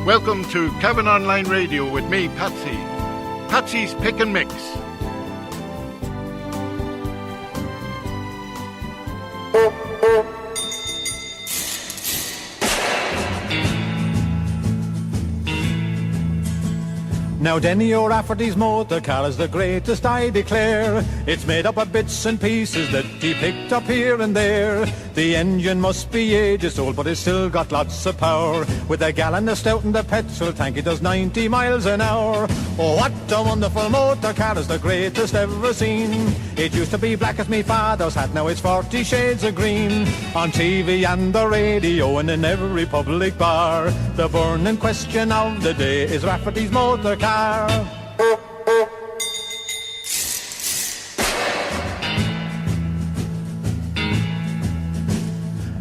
Welcome to Cavan Online Radio with me, Patsy. Patsy's Pick and Mix. Now Denny O'Rafferty's motor car is the greatest, I declare. It's made up of bits and pieces that he picked up here and there. The engine must be ages old, but it's still got lots of power. With a gallon of stout in the petrol tank, it does 90 miles an hour. Oh, what a wonderful motor car, is the greatest ever seen. It used to be black as me father's hat, now it's 40 shades of green. On TV and the radio and in every public bar, the burning question of the day is Rafferty's motor car.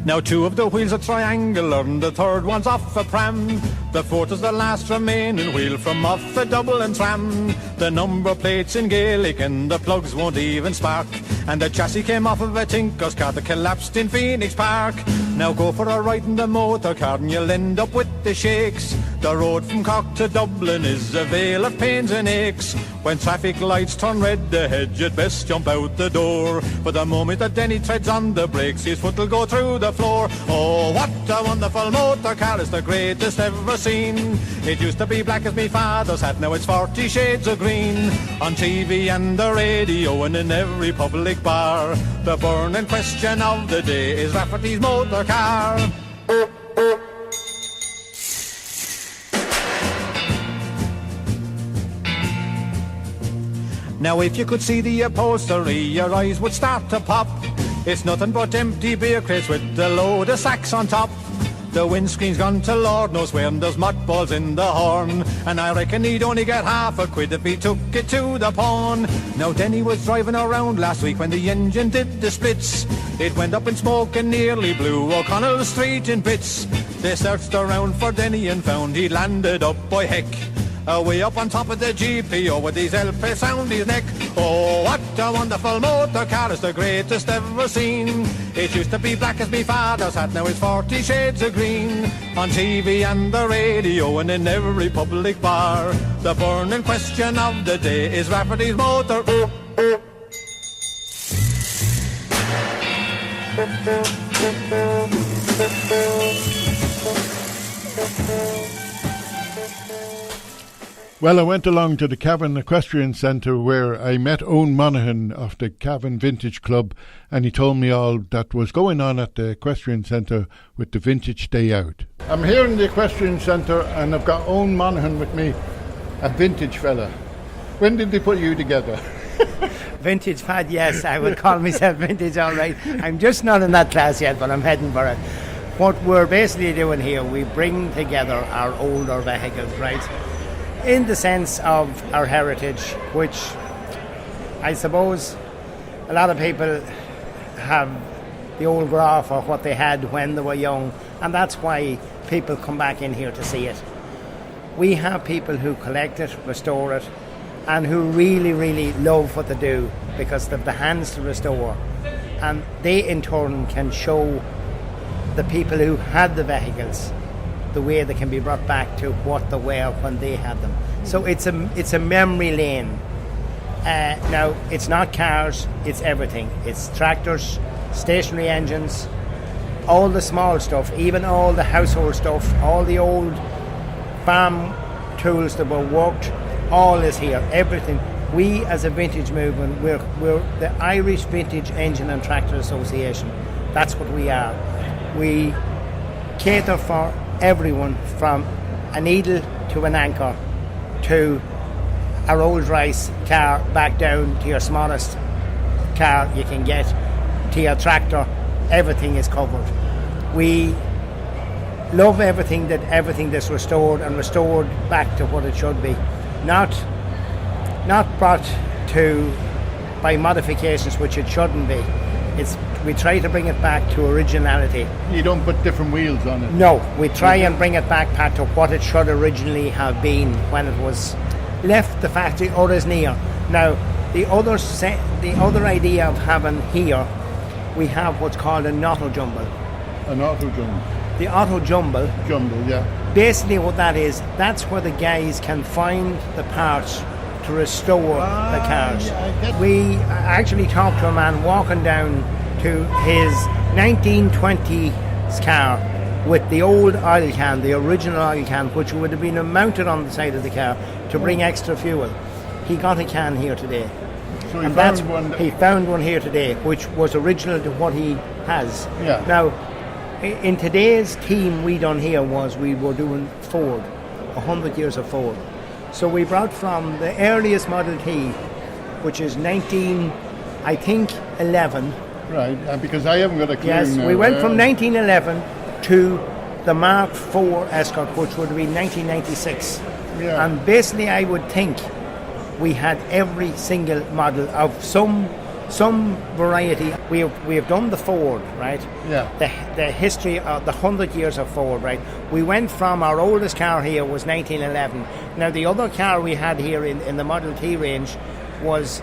Now 2 of the wheels are triangular and the 3rd one's off a pram. The 4th is the last remaining wheel from off a Dublin tram. The number plate's in Gaelic and the plugs won't even spark. And the chassis came off of a tinker's car that collapsed in Phoenix Park. Now go for a ride in the motor car and you'll end up with the shakes. The road from Cork to Dublin is a vale of pains and aches. When traffic lights turn red ahead, you'd best jump out the door. For the moment that Denny treads on the brakes, his foot will go through the floor. Oh, what a wonderful motor car, is the greatest ever seen. It used to be black as me father's hat, now it's 40 shades of green. On TV and the radio and in every public bar, the burning question of the day is Rafferty's motor car. Now if you could see the upholstery, your eyes would start to pop. It's nothing but empty beer crates with a load of sacks on top. The windscreen's gone to Lord knows where, and there's mothballs in the horn. And I reckon he'd only get half a quid if he took it to the pawn. Now Denny was driving around last week when the engine did the splits. It went up in smoke and nearly blew O'Connell Street in bits. They searched around for Denny and found he'd landed up by heck, away up on top of the GPO with his LP round his neck. Oh, what a wonderful motor car, is the greatest ever seen. It used to be black as me father's hat, now it's 40 shades of green. On TV and the radio and in every public bar, the burning question of the day is Rafferty's motor. Well, I went along to the Cavan Equestrian Centre where I met Owen Monaghan of the Cavan Vintage Club, and he told me all that was going on at the Equestrian Centre with the Vintage Day Out. I'm here in the Equestrian Centre and I've got Owen Monaghan with me, a vintage fella. When did they put you together? Vintage fad, yes, I would call myself vintage, all right. I'm just not in that class yet, but I'm heading for it. What we're basically doing here, we bring together our older vehicles, right? In the sense of our heritage, which I suppose a lot of people have the old graph of what they had when they were young, and that's why people come back in here to see it. We have people who collect it, restore it, and who really, really love what they do because they have the hands to restore, and they in turn can show the people who had the vehicles the way they can be brought back to what they were when they had them. So it's a memory lane. Now, it's not cars, it's everything. It's tractors, stationary engines, all the small stuff, even all the household stuff, all the old farm tools that were worked, all is here, everything. We, as a vintage movement, we're the Irish Vintage Engine and Tractor Association. That's what we are. We cater for everyone from a needle to an anchor to a Rolls Royce car back down to your smallest car you can get to your tractor. Everything is covered. We love everything that's restored and restored back to what it should be, not brought to by modifications which it shouldn't be. We try to bring it back to originality. You don't put different wheels on it? No, we try and bring it back to what it should originally have been when it was left the factory or as near. Now, the other idea of having here, we have what's called an auto jumble. An auto jumble? the auto jumble. Jumble, yeah. Basically what that is, that's where the guys can find the parts to restore the cars. Yeah, We actually talked to a man walking down to his 1920s car with the old oil can, the original oil can, which would have been mounted on the side of the car to bring extra fuel. He got a can here today. So he And found one. he found one here today, which was original to what he has. Yeah. Now, in today's team we done here was we were doing Ford, 100 years of Ford. So we brought from the earliest Model T, which is 1911. Right, because I haven't got a clue Yes, now. we went from 1911 to the Mark IV Escort, which would have been 1996. Yeah. And basically, I would think we had every single model of some variety. We have done the Ford, right? Yeah. The history of the 100 years of Ford, right? We went from our oldest car here was 1911. Now the other car we had here in the Model T range was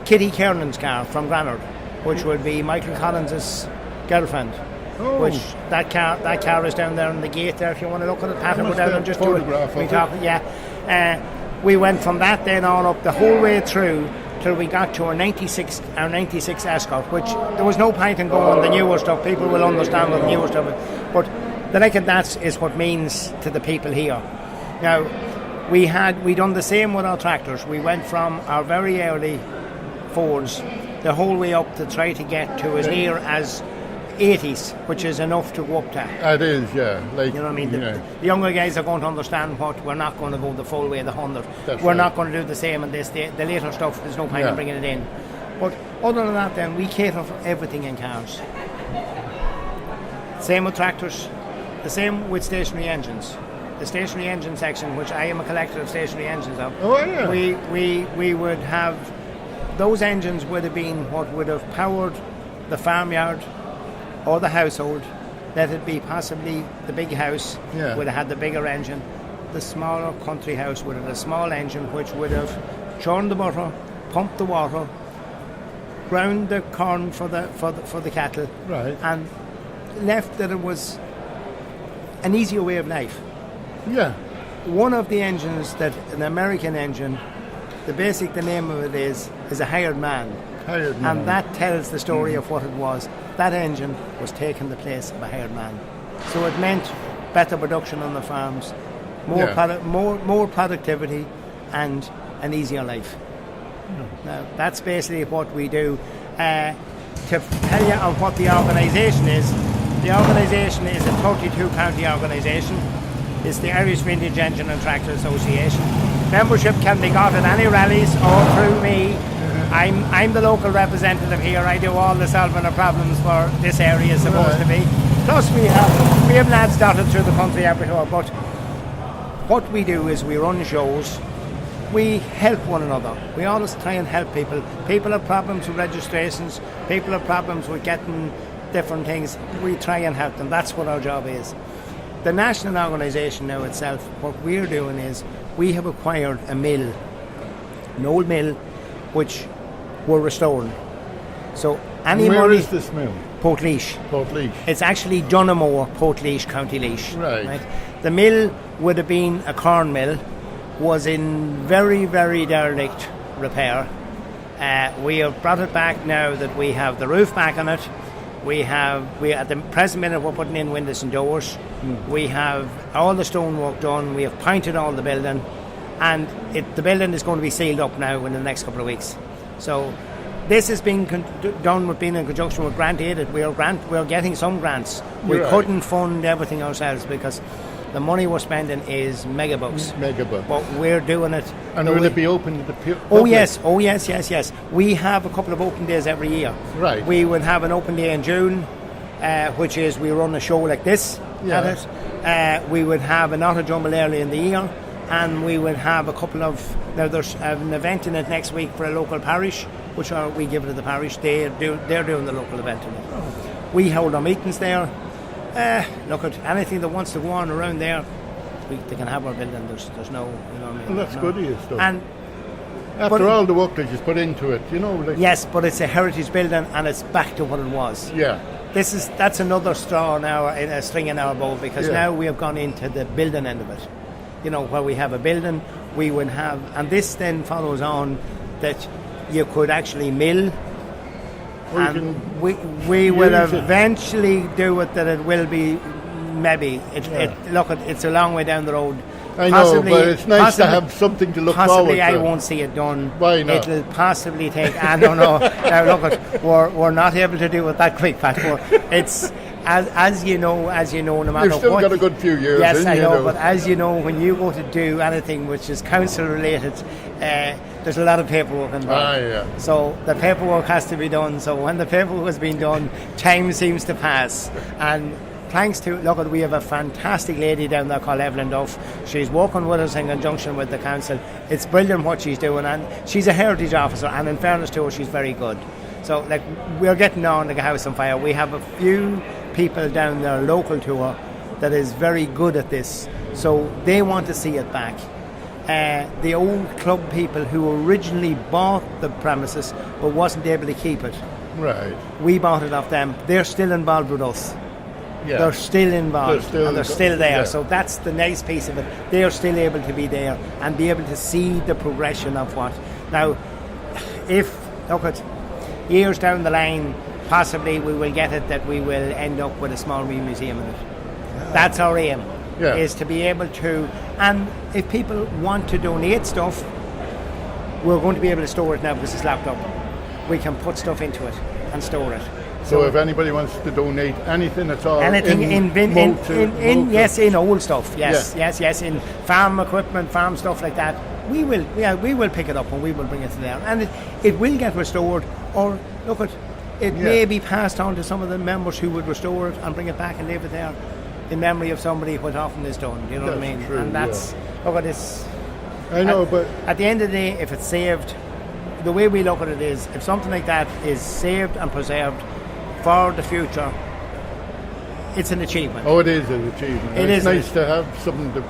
Kitty Kernan's car from Granard, which would be Michael Collins's girlfriend. Oh. Which that car is down there on the gate there. If you want to look at it, Pat, I go must down have and just a do it. photograph We of talk, it. yeah. We went from that then on up the whole way through till we got to our 96 Escort, which there was no point in going the newer stuff. People will understand what the newer stuff is. But the like of that is what means to the people here. Now, we done the same with our tractors. We went from our very early Fords the whole way up to try to get to as near as 80s, which is enough to go up to. It is, yeah. Like, You know what I mean? The younger guys are going to understand what we're not going to go the full way, the 100. That's We're right. not going to do the same in this. The later stuff, there's no point Yeah. in bringing it in. But other than that, then, we cater for everything in cars. Same with tractors. The same with stationary engines. The stationary engine section, which I am a collector of stationary engines of, Oh, yeah. we would have, those engines would have been what would have powered the farmyard or the household. Let it be possibly the big house Yeah. would have had the bigger engine. The smaller country house would have had a small engine which would have churned the butter, pumped the water, ground the corn for the cattle, Right. and left that it was an easier way of life. Yeah. One of the engines that an American engine, the name of it is a hired man. Hired man. And that tells the story of what it was. That engine was taking the place of a hired man. So it meant better production on the farms, more Yeah. more productivity, and an easier life. Now, that's basically what we do. To tell you on what the organisation is, the organisation is a 32-county organisation. It's the Irish Vintage Engine and Tractor Association. Membership can be got at any rallies or through me. I'm the local representative here. I do all the solving of problems for this area is supposed to be. Plus we have lads dotted through the country everywhere. But what we do is we run shows. We help one another. We always try and help people. People have problems with registrations. People have problems with getting different things. We try and help them. That's what our job is. The national organisation now itself, what we're doing is we have acquired a mill, an old mill, which we're restoring. So any Where money, is this mill? Portlaoise. Portlaoise. It's actually Dunamore, Portlaoise, County Laois. Right. The mill would have been a corn mill, was in very, very derelict repair. We have brought it back now that we have the roof back on it. We at the present minute we're putting in windows and doors. We have all the stonework done. We have painted all the building, and the building is going to be sealed up now in the next couple of weeks. So this has been done with being in conjunction with grant aided. We're getting some grants. We Right. couldn't fund everything ourselves because the money we're spending is megabucks. Megabucks. But we're doing it. And will it be open to the public? Oh yes. We have a couple of open days every year. Right. We would have an open day in June, which is we run a show like this Yeah. at it. We would have an auto jumble early in the year, and we would have a couple of. Now there's an event in it next week for a local parish, which we give it to the parish. They're doing the local event in it. We hold our meetings there. Look at anything that wants to go on around there. They can have our building. There's no, you know what I mean. Well, that's good of you, stuff. And After all the work that you put into it, like... yes, but it's a heritage building and it's back to what it was. Yeah. that's another straw now in a string in our bow, because now we have gone into the building end of it. You know, where we have a building, we would have, and this then follows on that you could actually mill. And we will eventually do it that it will be maybe. It's a long way down the road. I know, but it's nice to have something to look forward to. Possibly I won't see it done. Why not? It'll possibly take, I don't know. Now we're not able to do it that quick, Pat. It's, as you know, no matter what. You've still got a good few years. Yes, I know, but as you know, when you go to do anything which is council related, there's a lot of paperwork involved. So the paperwork has to be done. So when the paperwork has been done, time seems to pass. And thanks to, we have a fantastic lady down there called Evelyn Duff. She's working with us in conjunction with the council. It's brilliant what she's doing, and she's a heritage officer, and in fairness to her, she's very good. So we're getting on like a house on fire. We have a few people down there local to her that is very good at this. So they want to see it back. The old club people who originally bought the premises but wasn't able to keep it. Right. We bought it off them. They're still involved with us. Yeah. They're still involved and they're still there. Yeah. So that's the nice piece of it. They're still able to be there and be able to see the progression of what. Now, years down the line, possibly we will get it that we will end up with a small museum in it. That's our aim. Yeah. Is to be able to, and if people want to donate stuff, we're going to be able to store it now because it's locked up. We can put stuff into it and store it. So if anybody wants to donate anything at all, anything in old stuff, yes, in farm equipment, farm stuff like that, we will pick it up and we will bring it to there, and it will get restored, or it may be passed on to some of the members who would restore it and bring it back and leave it there in memory of somebody what often is done. You know what I mean? True, and that's this. I know, but at the end of the day, if it's saved, the way we look at it is, if something like that is saved and preserved for the future, it's an achievement. Oh, it is an achievement. It's nice to have something to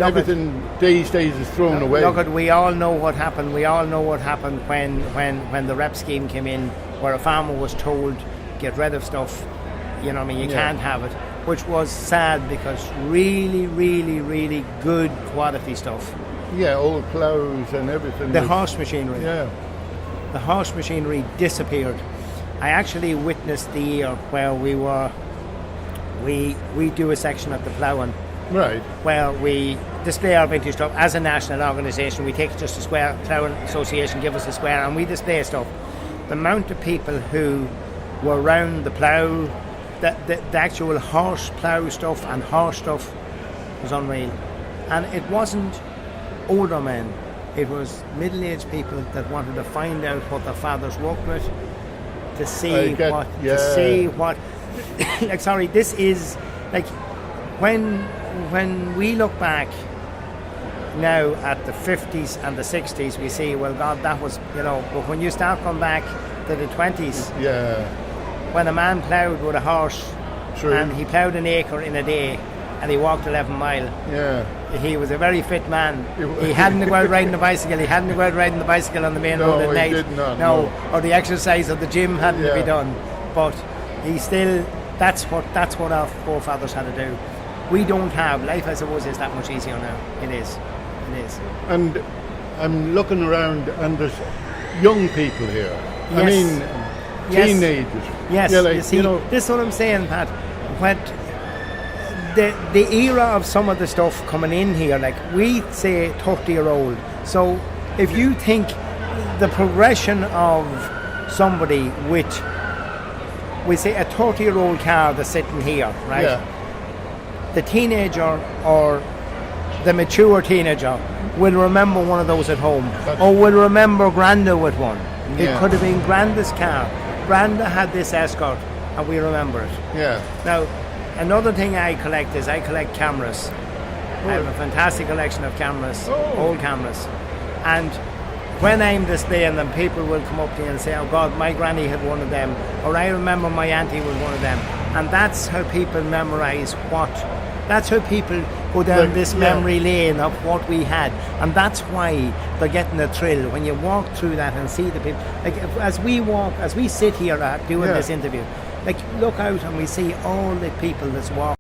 everything these days is thrown away. We all know what happened. We all know what happened when the REP scheme came in, where a farmer was told get rid of stuff. You know what I mean? You can't have it, which was sad because really, really, really good quality stuff. Yeah, old ploughs and everything. The horse machinery. Yeah. The horse machinery disappeared. I actually witnessed the year where we do a section at the ploughing. Right. Where we display our vintage stuff as a national organisation. We take just a square, Ploughing Association give us a square, and we display stuff. The amount of people who were around the plough, the actual horse plough stuff and horse stuff was unreal. And it wasn't older men, it was middle-aged people that wanted to find out what their fathers worked with, to see what this is like. When we look back now at the 50s and the 60s, we see, well, God, that was, but when you start going back to the 20s, when a man ploughed with a horse, and he ploughed an acre in a day, and he walked 11 mile. He was a very fit man. He hadn't go out riding the bicycle. He hadn't go out riding the bicycle on the main road at night. Did not, no, or the exercise of the gym hadn't to be done. But he still, that's what our forefathers had to do. We don't have, life I suppose is that much easier now. It is. And I'm looking around and there's young people here. Yes. I mean, teenagers. Yes, you see, this is what I'm saying, Pat. When the era of some of the stuff coming in here, like we say 30-year-old. So if you think the progression of somebody which, we say a 30-year-old car that's sitting here, right? Yeah. The teenager or the mature teenager will remember one of those at home, or will remember Granda with one. It could have been Granda's car. Granda had this Escort, and we remember it. Yeah. Now, another thing I collect cameras. I have a fantastic collection of cameras, old cameras. And when I'm displaying them, people will come up to me and say, oh God, my granny had one of them, or I remember my auntie was one of them. And that's how people memorise that's how people go down this memory lane of what we had. And that's why they're getting a thrill when you walk through that and see the people. Like as we sit here doing this interview, like look out and we see all the people that's walking